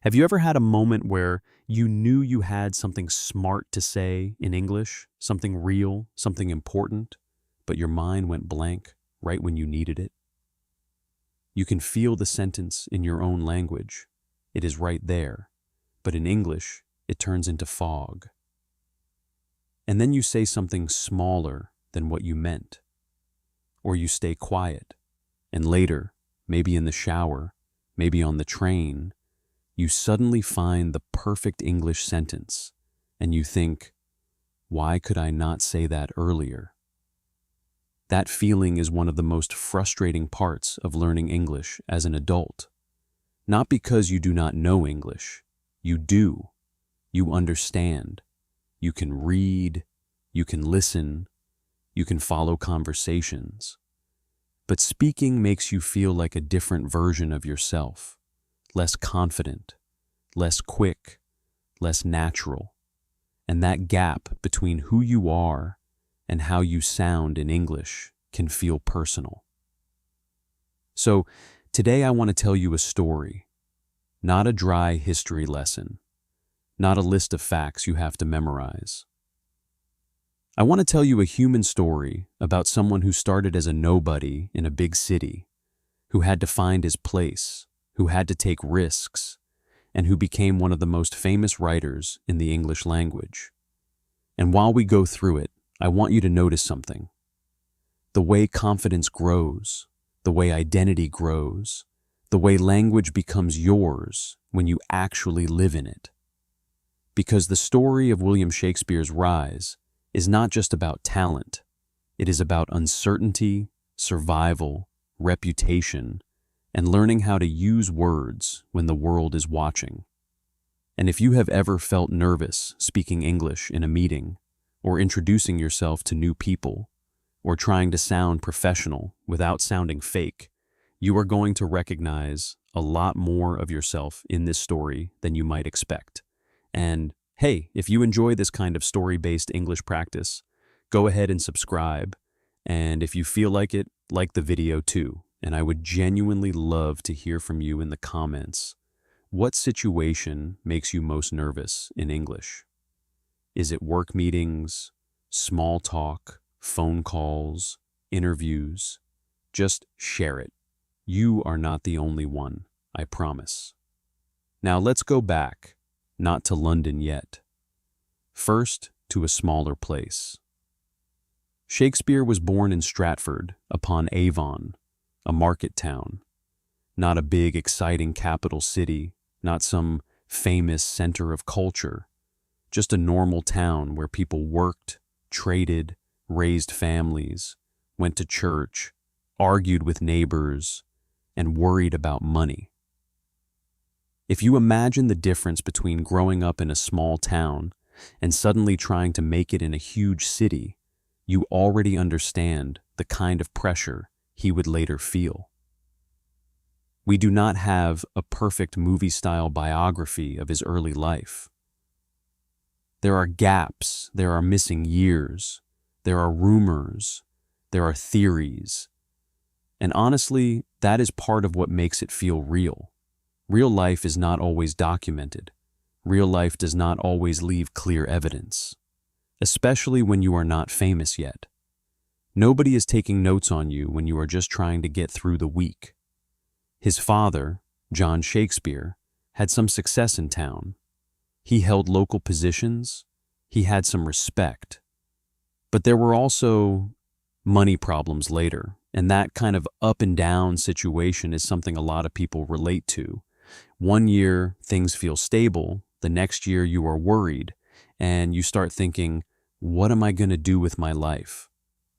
Have you ever had a moment where you knew you had something smart to say in English, something real, something important, but your mind went blank right when you needed it? You can feel the sentence in your own language. It is right there, but in English, it turns into fog. And then you say something smaller than what you meant, or you stay quiet, and later, maybe in the shower, maybe on the train, you suddenly find the perfect English sentence, and you think, why could I not say that earlier? That feeling is one of the most frustrating parts of learning English as an adult. Not because you do not know English. You do. You understand. You can read. You can listen. You can follow conversations. But speaking makes you feel like a different version of yourself. Less confident, less quick, less natural. And that gap between who you are and how you sound in English can feel personal. So today I want to tell you a story, not a dry history lesson, not a list of facts you have to memorize. I want to tell you a human story about someone who started as a nobody in a big city, who had to find his place, who had to take risks, and who became one of the most famous writers in the English language. And while we go through it, I want you to notice something. The way confidence grows, the way identity grows, the way language becomes yours when you actually live in it. Because the story of William Shakespeare's rise is not just about talent. It is about uncertainty, survival, reputation, and learning how to use words when the world is watching. And if you have ever felt nervous speaking English in a meeting, or introducing yourself to new people, or trying to sound professional without sounding fake, you are going to recognize a lot more of yourself in this story than you might expect. And hey, if you enjoy this kind of story-based English practice, go ahead and subscribe. And if you feel like it, like the video too. And I would genuinely love to hear from you in the comments. What situation makes you most nervous in English? Is it work meetings, small talk, phone calls, interviews? Just share it. You are not the only one, I promise. Now let's go back, not to London yet. First, to a smaller place. Shakespeare was born in Stratford upon Avon, a market town. Not a big, exciting capital city, not some famous center of culture. Just a normal town where people worked, traded, raised families, went to church, argued with neighbors, and worried about money. If you imagine the difference between growing up in a small town and suddenly trying to make it in a huge city, you already understand the kind of pressure he would later feel. We do not have a perfect movie-style biography of his early life. There are gaps, there are missing years, there are rumors, there are theories. And honestly, that is part of what makes it feel real. Real life is not always documented. Real life does not always leave clear evidence, especially when you are not famous yet. Nobody is taking notes on you when you are just trying to get through the week. His father, John Shakespeare, had some success in town. He held local positions. He had some respect. But there were also money problems later, and that kind of up and down situation is something a lot of people relate to. One year, things feel stable. The next year, you are worried, and you start thinking, what am I going to do with my life?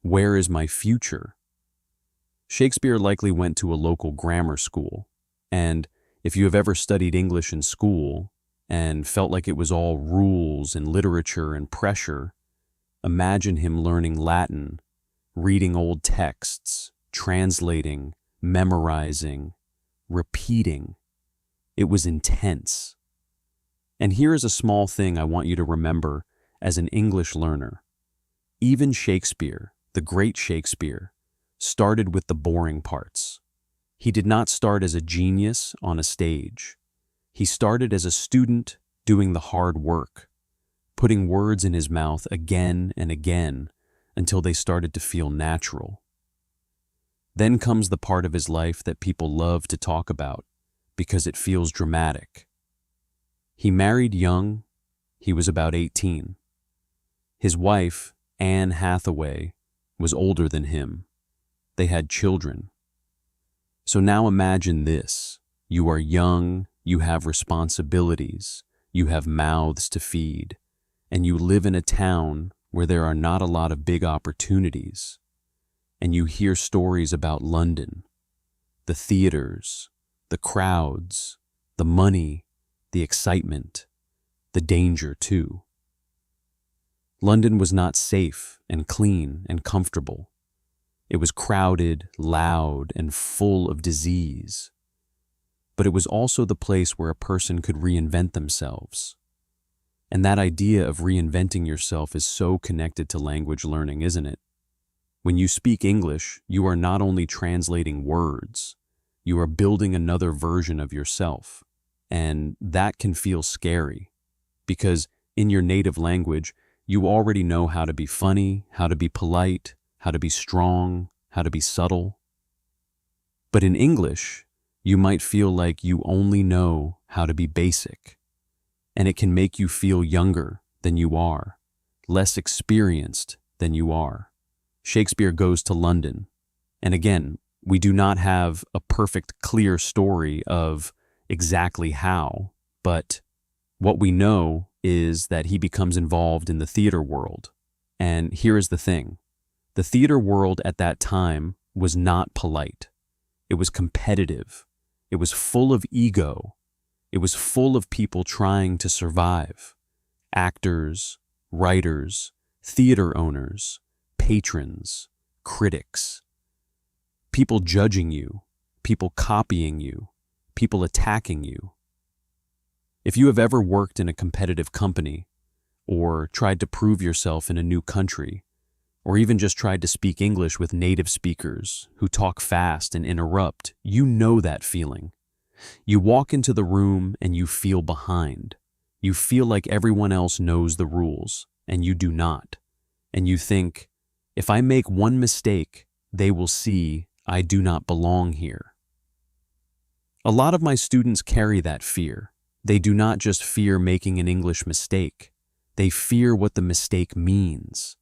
Where is my future? Shakespeare likely went to a local grammar school, and if you have ever studied English in school and felt like it was all rules and literature and pressure, imagine him learning Latin, reading old texts, translating, memorizing, repeating. It was intense. And here is a small thing I want you to remember as an English learner. Even Shakespeare, the great Shakespeare, started with the boring parts. He did not start as a genius on a stage. He started as a student doing the hard work, putting words in his mouth again and again until they started to feel natural. Then comes the part of his life that people love to talk about because it feels dramatic. He married young. He was about 18. His wife, Anne Hathaway, was older than him. They had children. So now imagine this. You are young, you have responsibilities, you have mouths to feed, and you live in a town where there are not a lot of big opportunities. And you hear stories about London, the theaters, the crowds, the money, the excitement, the danger too. London was not safe and clean and comfortable. It was crowded, loud, and full of disease. But it was also the place where a person could reinvent themselves. And that idea of reinventing yourself is so connected to language learning, isn't it? When you speak English, you are not only translating words, you are building another version of yourself. And that can feel scary, because in your native language, you already know how to be funny, how to be polite, how to be strong, how to be subtle. But in English, you might feel like you only know how to be basic, and it can make you feel younger than you are, less experienced than you are. Shakespeare goes to London, and again, we do not have a perfect, clear story of exactly how, but what we know is that he becomes involved in the theater world. And here is the thing. The theater world at that time was not polite. It was competitive. It was full of ego. It was full of people trying to survive. Actors, writers, theater owners, patrons, critics. People judging you, people copying you, people attacking you. If you have ever worked in a competitive company, or tried to prove yourself in a new country, or even just tried to speak English with native speakers who talk fast and interrupt, you know that feeling. You walk into the room and you feel behind. You feel like everyone else knows the rules, and you do not. And you think, if I make one mistake, they will see I do not belong here. A lot of my students carry that fear. They do not just fear making an English mistake. They fear what the mistake means.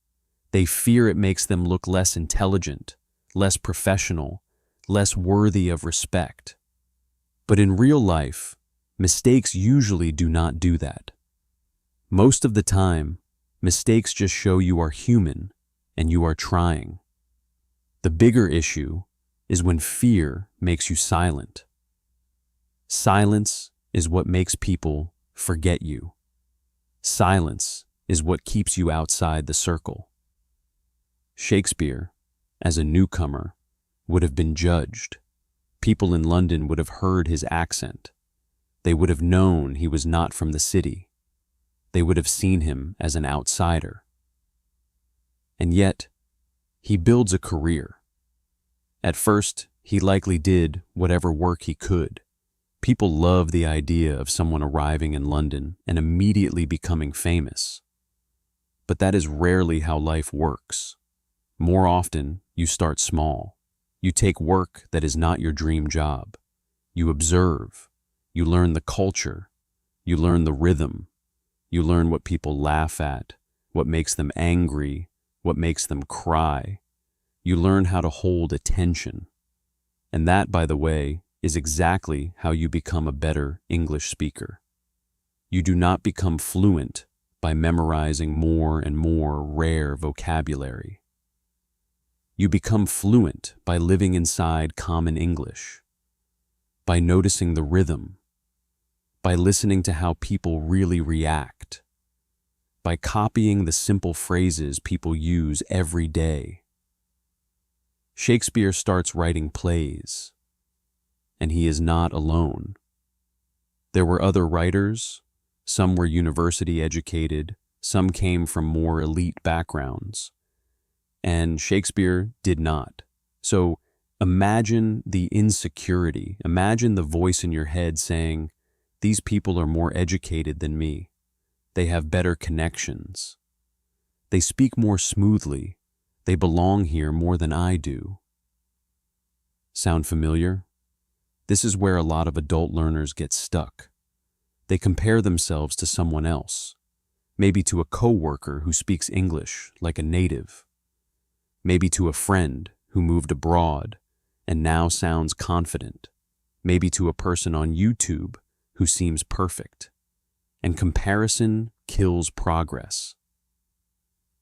They fear it makes them look less intelligent, less professional, less worthy of respect. But in real life, mistakes usually do not do that. Most of the time, mistakes just show you are human and you are trying. The bigger issue is when fear makes you silent. Silence is what makes people forget you. Silence is what keeps you outside the circle. Shakespeare, as a newcomer, would have been judged. People in London would have heard his accent. They would have known he was not from the city. They would have seen him as an outsider. And yet, he builds a career. At first, he likely did whatever work he could. People love the idea of someone arriving in London and immediately becoming famous. But that is rarely how life works. More often, you start small. You take work that is not your dream job. You observe. You learn the culture. You learn the rhythm. You learn what people laugh at, what makes them angry, what makes them cry. You learn how to hold attention. And that, by the way, is exactly how you become a better English speaker. You do not become fluent by memorizing more and more rare vocabulary. You become fluent by living inside common English, by noticing the rhythm, by listening to how people really react, by copying the simple phrases people use every day. Shakespeare starts writing plays, and he is not alone. There were other writers. Some were university educated, some came from more elite backgrounds, and Shakespeare did not. So imagine the insecurity, imagine the voice in your head saying, These people are more educated than me. They have better connections. They speak more smoothly. They belong here more than I do. Sound familiar? This is where a lot of adult learners get stuck. They compare themselves to someone else, maybe to a coworker who speaks English like a native, maybe to a friend who moved abroad and now sounds confident, maybe to a person on YouTube who seems perfect. And comparison kills progress.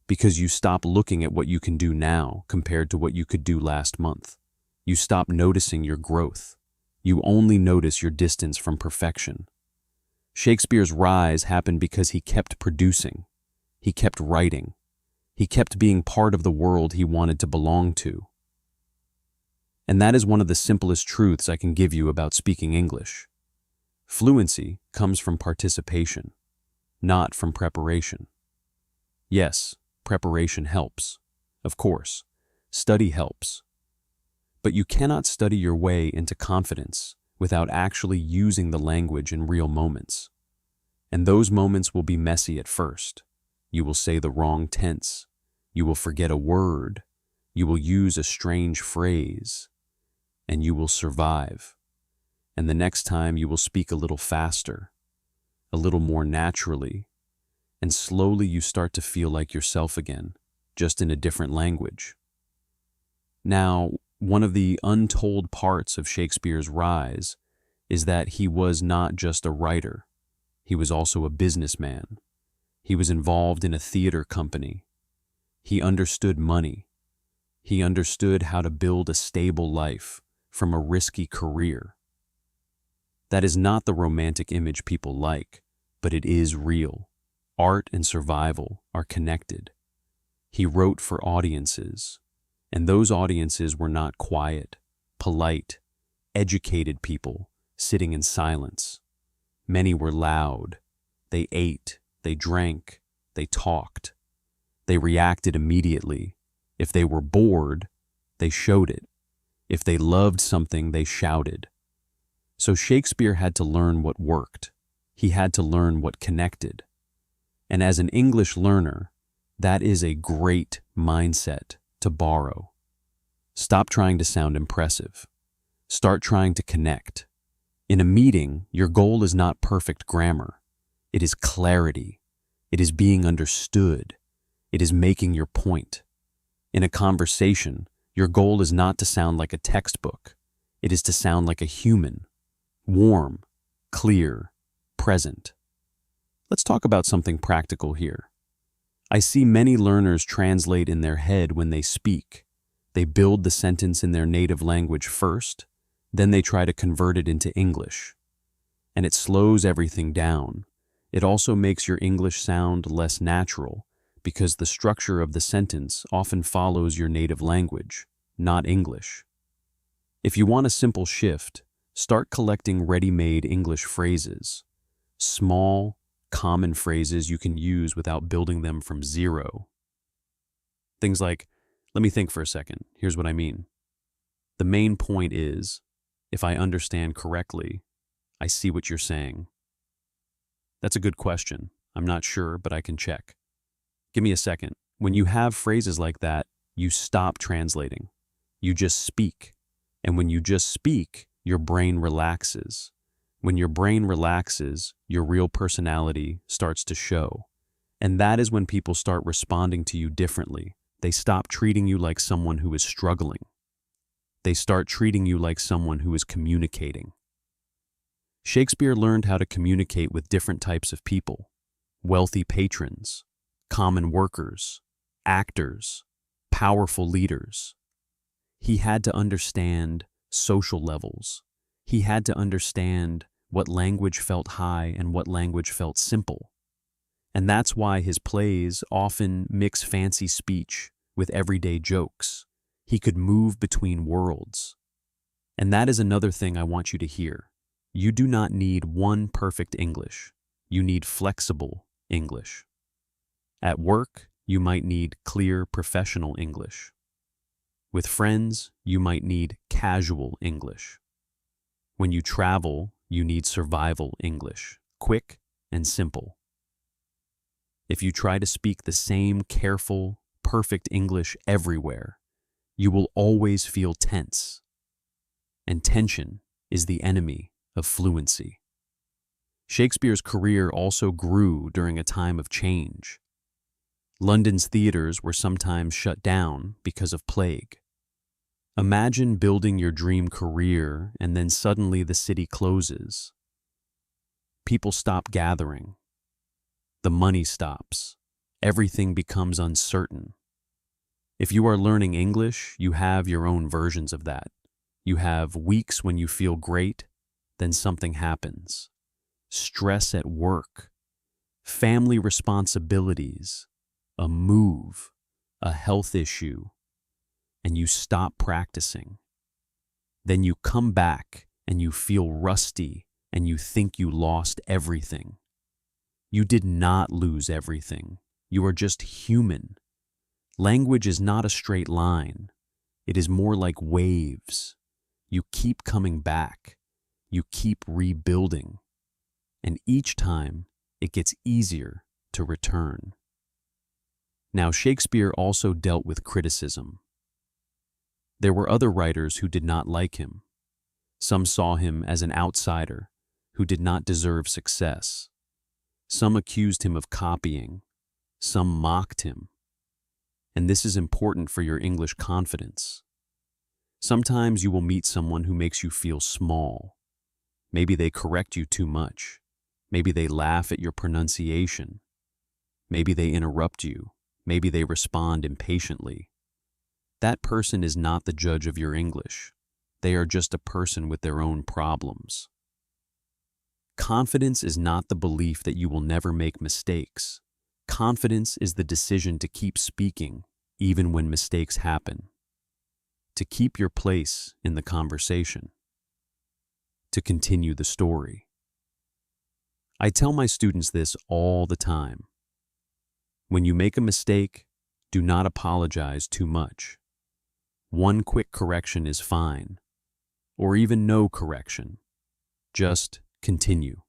Because you stop looking at what you can do now compared to what you could do last month. You stop noticing your growth. You only notice your distance from perfection. Shakespeare's rise happened because he kept producing. He kept writing. He kept being part of the world he wanted to belong to. And that is one of the simplest truths I can give you about speaking English. Fluency comes from participation, not from preparation. Yes, preparation helps. Of course, study helps. But you cannot study your way into confidence without actually using the language in real moments. And those moments will be messy at first. You will say the wrong tense. You will forget a word. You will use a strange phrase. And you will survive. And the next time you will speak a little faster, a little more naturally, and slowly you start to feel like yourself again, just in a different language. Now, one of the untold parts of Shakespeare's rise is that he was not just a writer. He was also a businessman. He was involved in a theater company. He understood money. He understood how to build a stable life from a risky career. That is not the romantic image people like, but it is real. Art and survival are connected. He wrote for audiences, and those audiences were not quiet, polite, educated people sitting in silence. Many were loud. They ate, they drank, they talked. They reacted immediately. If they were bored, they showed it. If they loved something, they shouted. So Shakespeare had to learn what worked. He had to learn what connected. And as an English learner, that is a great mindset to borrow. Stop trying to sound impressive. Start trying to connect. In a meeting, your goal is not perfect grammar. It is clarity. It is being understood. It is making your point. In a conversation, your goal is not to sound like a textbook. It is to sound like a human. Warm, clear, present. Let's talk about something practical here. I see many learners translate in their head when they speak. They build the sentence in their native language first, then they try to convert it into English. And it slows everything down. It also makes your English sound less natural because the structure of the sentence often follows your native language, not English. If you want a simple shift, start collecting ready-made English phrases, small, common phrases you can use without building them from zero. Things like, let me think for a second, here's what I mean. The main point is, if I understand correctly, I see what you're saying. That's a good question. I'm not sure, but I can check. Give me a second. When you have phrases like that, you stop translating. You just speak. And when you just speak, your brain relaxes. When your brain relaxes, your real personality starts to show. And that is when people start responding to you differently. They stop treating you like someone who is struggling. They start treating you like someone who is communicating. Shakespeare learned how to communicate with different types of people: wealthy patrons, common workers, actors, powerful leaders. He had to understand social levels. He had to understand what language felt high and what language felt simple. And that's why his plays often mix fancy speech with everyday jokes. He could move between worlds. And that is another thing I want you to hear. You do not need one perfect English. You need flexible English. At work, you might need clear professional English. With friends, you might need casual English. When you travel, You need survival English, quick and simple. If you try to speak the same careful, perfect English everywhere, you will always feel tense. And tension is the enemy of fluency. Shakespeare's career also grew during a time of change. London's theaters were sometimes shut down because of plague. Imagine building your dream career and then suddenly the city closes. People stop gathering. The money stops. Everything becomes uncertain. If you are learning English, you have your own versions of that. You have weeks when you feel great, then something happens. Stress at work, family responsibilities, a move, a health issue, and you stop practicing. Then you come back and you feel rusty and you think you lost everything. You did not lose everything. You are just human. Language is not a straight line. It is more like waves. You keep coming back. You keep rebuilding. And each time, it gets easier to return. Now, Shakespeare also dealt with criticism. There were other writers who did not like him. Some saw him as an outsider who did not deserve success. Some accused him of copying. Some mocked him. And this is important for your English confidence. Sometimes you will meet someone who makes you feel small. Maybe they correct you too much. Maybe they laugh at your pronunciation. Maybe they interrupt you. Maybe they respond impatiently. That person is not the judge of your English. They are just a person with their own problems. Confidence is not the belief that you will never make mistakes. Confidence is the decision to keep speaking even when mistakes happen. To keep your place in the conversation. To continue the story. I tell my students this all the time. When you make a mistake, do not apologize too much. One quick correction is fine, or even no correction. Just continue.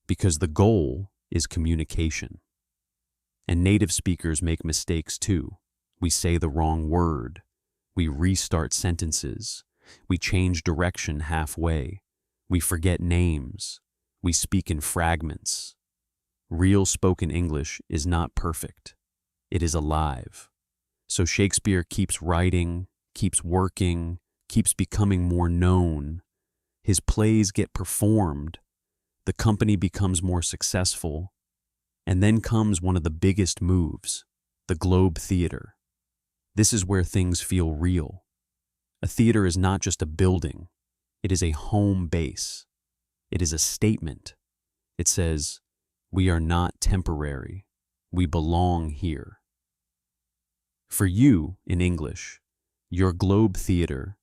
Because the goal is communication. And native speakers make mistakes too. We say the wrong word. We restart sentences. We change direction halfway. We forget names. We speak in fragments. Real spoken English is not perfect. It is alive. So Shakespeare keeps writing, keeps working, keeps becoming more known. His plays get performed. The company becomes more successful. And then comes one of the biggest moves, the Globe Theater. This is where things feel real. A theater is not just a building. It is a home base. It is a statement. It says, "We are not temporary. We belong here." For you, in English, your Globe Theater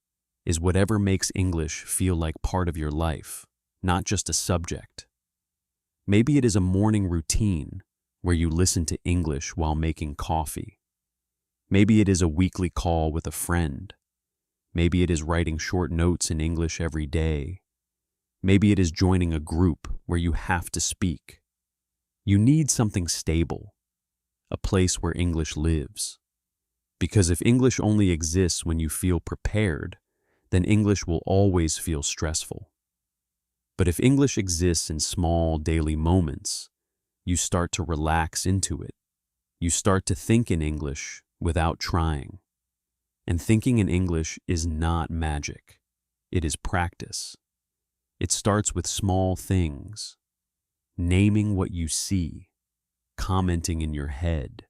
is whatever makes English feel like part of your life, not just a subject. Maybe it is a morning routine where you listen to English while making coffee. Maybe it is a weekly call with a friend. Maybe it is writing short notes in English every day. Maybe it is joining a group where you have to speak. You need something stable, a place where English lives. Because if English only exists when you feel prepared, then English will always feel stressful. But if English exists in small daily moments, you start to relax into it. You start to think in English without trying. And thinking in English is not magic. It is practice. It starts with small things. Naming what you see, commenting in your head,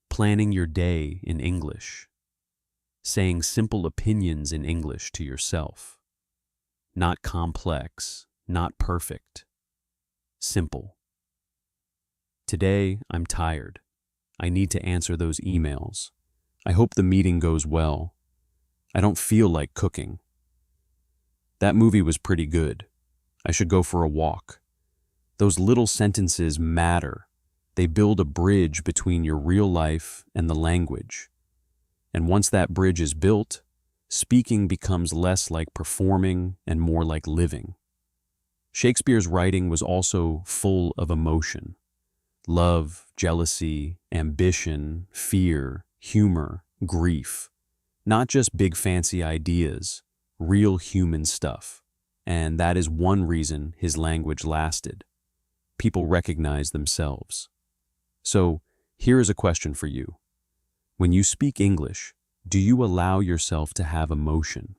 planning your day in English, saying simple opinions in English to yourself. Not complex, not perfect. Simple. Today, I'm tired. I need to answer those emails. I hope the meeting goes well. I don't feel like cooking. That movie was pretty good. I should go for a walk. Those little sentences matter. They build a bridge between your real life and the language. And once that bridge is built, speaking becomes less like performing and more like living. Shakespeare's writing was also full of emotion. Love, jealousy, ambition, fear, humor, grief. Not just big fancy ideas, real human stuff. And that is one reason his language lasted. People recognize themselves. So, here is a question for you. When you speak English, do you allow yourself to have emotion?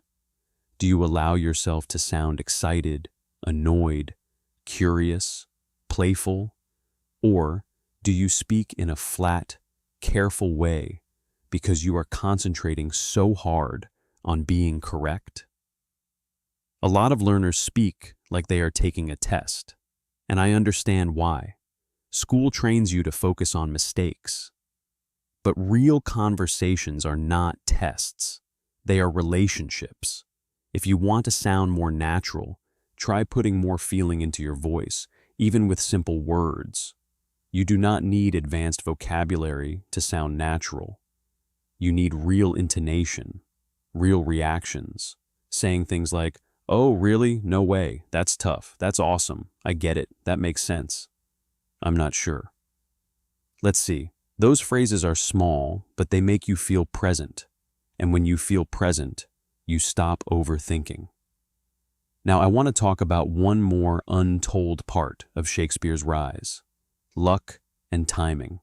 Do you allow yourself to sound excited, annoyed, curious, playful? Or do you speak in a flat, careful way because you are concentrating so hard on being correct? A lot of learners speak like they are taking a test, and I understand why. School trains you to focus on mistakes. But real conversations are not tests. They are relationships. If you want to sound more natural, try putting more feeling into your voice, even with simple words. You do not need advanced vocabulary to sound natural. You need real intonation, real reactions, saying things like, "Oh, really? No way. That's tough. That's awesome. I get it. That makes sense. I'm not sure." Let's see. Those phrases are small, but they make you feel present. And when you feel present, you stop overthinking. Now, I want to talk about one more untold part of Shakespeare's rise: luck and timing.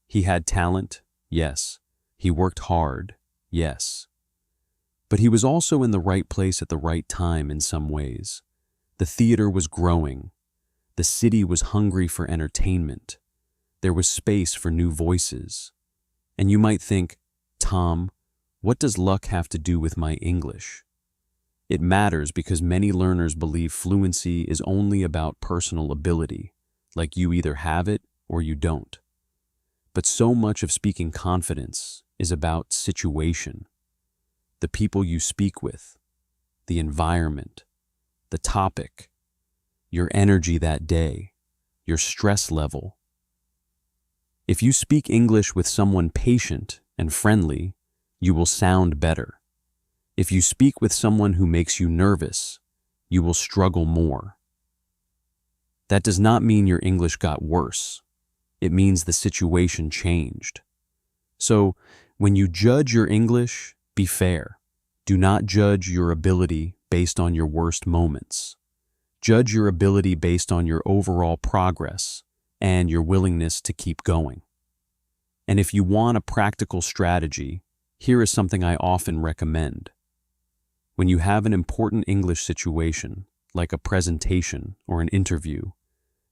He had talent, yes. He worked hard, yes. But he was also in the right place at the right time in some ways. The theater was growing. The city was hungry for entertainment. There was space for new voices. And you might think, "Tom, what does luck have to do with my English?" It matters because many learners believe fluency is only about personal ability, like you either have it or you don't. But so much of speaking confidence is about situation. The people you speak with, the environment, the topic, your energy that day, your stress level. If you speak English with someone patient and friendly, you will sound better. If you speak with someone who makes you nervous, you will struggle more. That does not mean your English got worse. It means the situation changed. So, when you judge your English, be fair. Do not judge your ability based on your worst moments. Judge your ability based on your overall progress and your willingness to keep going. And if you want a practical strategy, here is something I often recommend. When you have an important English situation, like a presentation or an interview,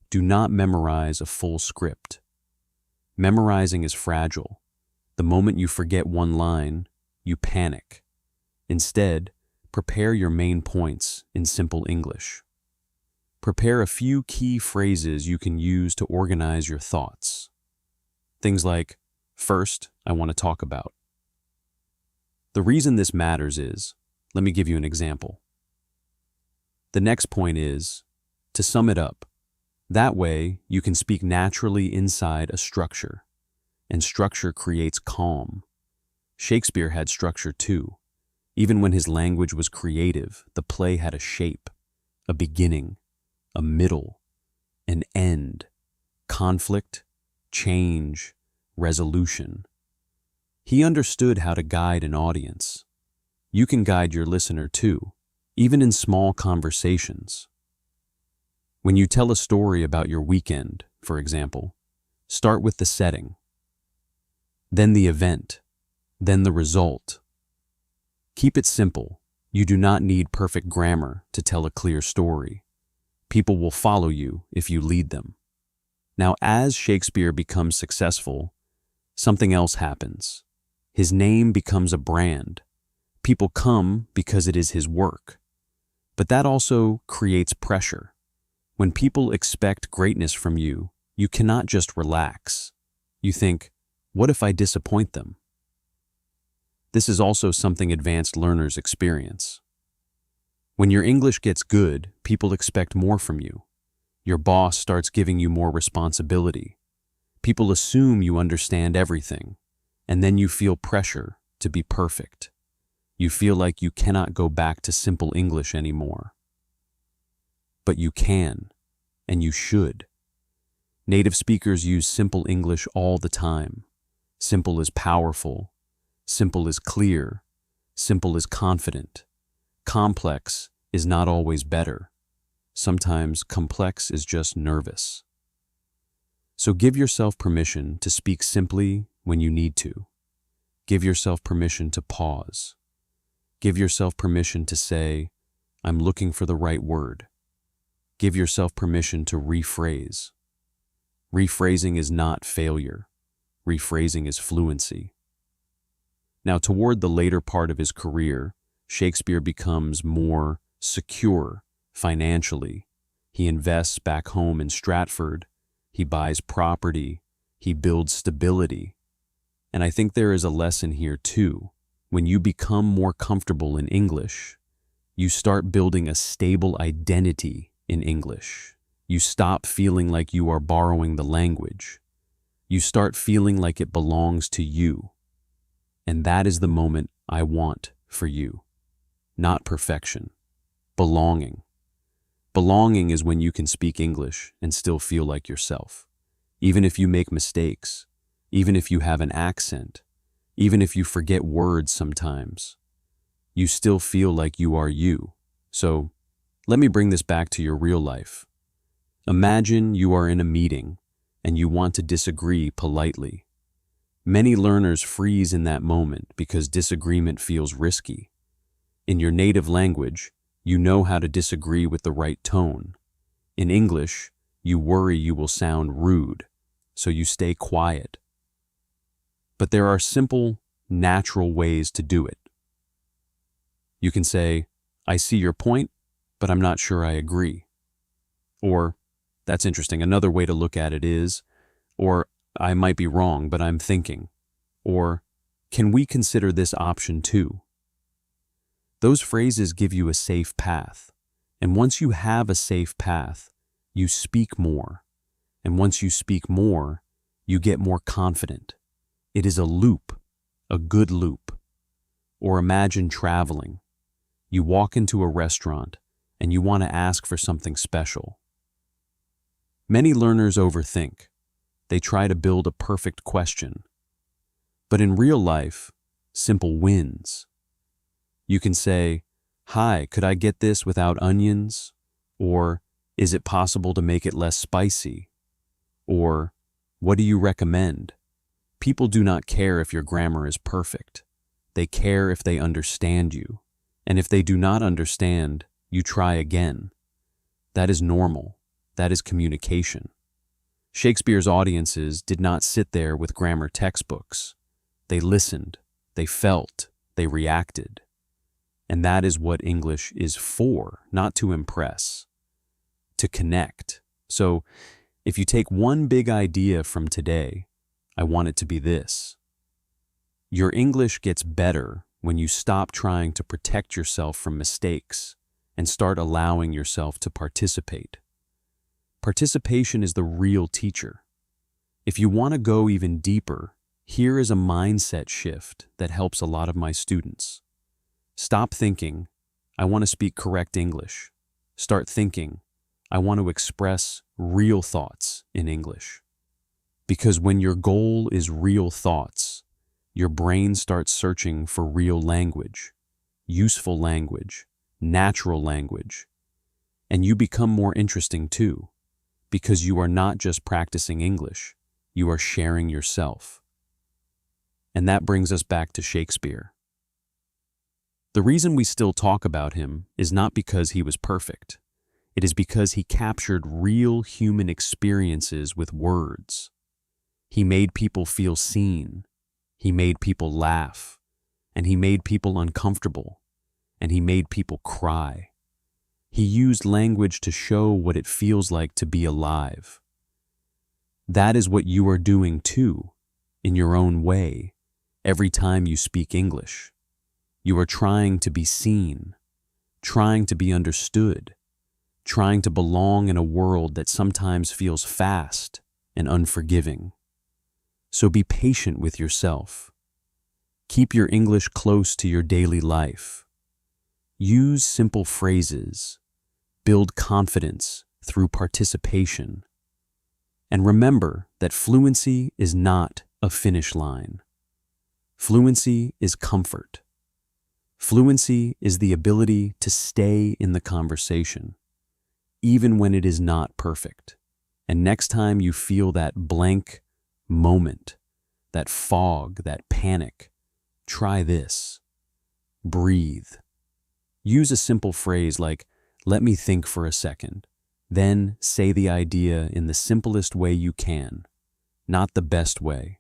do not memorize a full script. Memorizing is fragile. The moment you forget one line, you panic. Instead, prepare your main points in simple English. Prepare a few key phrases you can use to organize your thoughts. Things like, "First, I want to talk about." The reason this matters is, let me give you an example. The next point is, to sum it up. That way, you can speak naturally inside a structure, and structure creates calm. Shakespeare had structure too. Even when his language was creative, the play had a shape, a beginning, a middle, an end, conflict, change, resolution. He understood how to guide an audience. You can guide your listener too, even in small conversations. When you tell a story about your weekend, for example, start with the setting, then the event, then the result. Keep it simple. You do not need perfect grammar to tell a clear story. People will follow you if you lead them. Now, as Shakespeare becomes successful, something else happens. His name becomes a brand. People come because it is his work. But that also creates pressure. When people expect greatness from you, you cannot just relax. You think, what if I disappoint them? This is also something advanced learners experience. When your English gets good, people expect more from you. Your boss starts giving you more responsibility. People assume you understand everything, and then you feel pressure to be perfect. You feel like you cannot go back to simple English anymore. but you can, and you should. Native speakers use simple English all the time. Simple is powerful. Simple is clear. Simple is confident. Complex is not always better. Sometimes complex is just nervous. So give yourself permission to speak simply when you need to. Give yourself permission to pause. Give yourself permission to say, I'm looking for the right word. Give yourself permission to rephrase. Rephrasing is not failure. Rephrasing is fluency. Now, toward the later part of his career, Shakespeare becomes more secure financially. He invests back home in Stratford. He buys property. He builds stability. And I think there is a lesson here too. When you become more comfortable in English, you start building a stable identity in English. You stop feeling like you are borrowing the language. You start feeling like it belongs to you. And that is the moment I want for you. Not perfection. Belonging. Belonging is when you can speak English and still feel like yourself. Even if you make mistakes, even if you have an accent, even if you forget words sometimes, you still feel like you are you. So, let me bring this back to your real life. Imagine you are in a meeting and you want to disagree politely. Many learners freeze in that moment because disagreement feels risky. In your native language, you know how to disagree with the right tone. In English, you worry you will sound rude, so you stay quiet. But there are simple, natural ways to do it. You can say, I see your point, but I'm not sure I agree. Or, that's interesting, another way to look at it is, or I might be wrong, but I'm thinking. Or, can we consider this option too? Those phrases give you a safe path. And once you have a safe path, you speak more. And once you speak more, you get more confident. It is a loop, a good loop. Or imagine traveling. You walk into a restaurant and you want to ask for something special. Many learners overthink. They try to build a perfect question. But in real life, simple wins. You can say, hi, could I get this without onions? Or, is it possible to make it less spicy? Or, what do you recommend? People do not care if your grammar is perfect. They care if they understand you. And if they do not understand, you try again. That is normal. That is communication. Shakespeare's audiences did not sit there with grammar textbooks. They listened, they felt, they reacted. And that is what English is for, not to impress, to connect. So, if you take one big idea from today, I want it to be this. Your English gets better when you stop trying to protect yourself from mistakes and start allowing yourself to participate. Participation is the real teacher. If you want to go even deeper, here is a mindset shift that helps a lot of my students. Stop thinking, I want to speak correct English. Start thinking, I want to express real thoughts in English. Because when your goal is real thoughts, your brain starts searching for real language, useful language, natural language, and you become more interesting too, because you are not just practicing English, you are sharing yourself. And that brings us back to Shakespeare. The reason we still talk about him is not because he was perfect. It is because he captured real human experiences with words. He made people feel seen. He made people laugh. And he made people uncomfortable. And he made people cry. He used language to show what it feels like to be alive. That is what you are doing too, in your own way, every time you speak English. You are trying to be seen, trying to be understood, trying to belong in a world that sometimes feels fast and unforgiving. So be patient with yourself. Keep your English close to your daily life. Use simple phrases. Build confidence through participation. And remember that fluency is not a finish line. Fluency is comfort. Fluency is the ability to stay in the conversation, even when it is not perfect. And next time you feel that blank moment, that fog, that panic, try this. Breathe. Use a simple phrase like, "Let me think for a second." Then say the idea in the simplest way you can. Not the best way,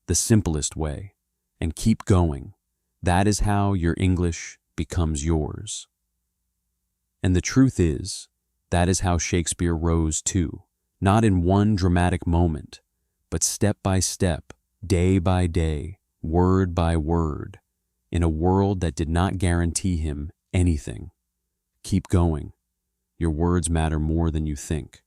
the simplest way. And keep going. That is how your English becomes yours. And the truth is, that is how Shakespeare rose too. Not in one dramatic moment, but step by step, day by day, word by word, in a world that did not guarantee him anything. Keep going. Your words matter more than you think.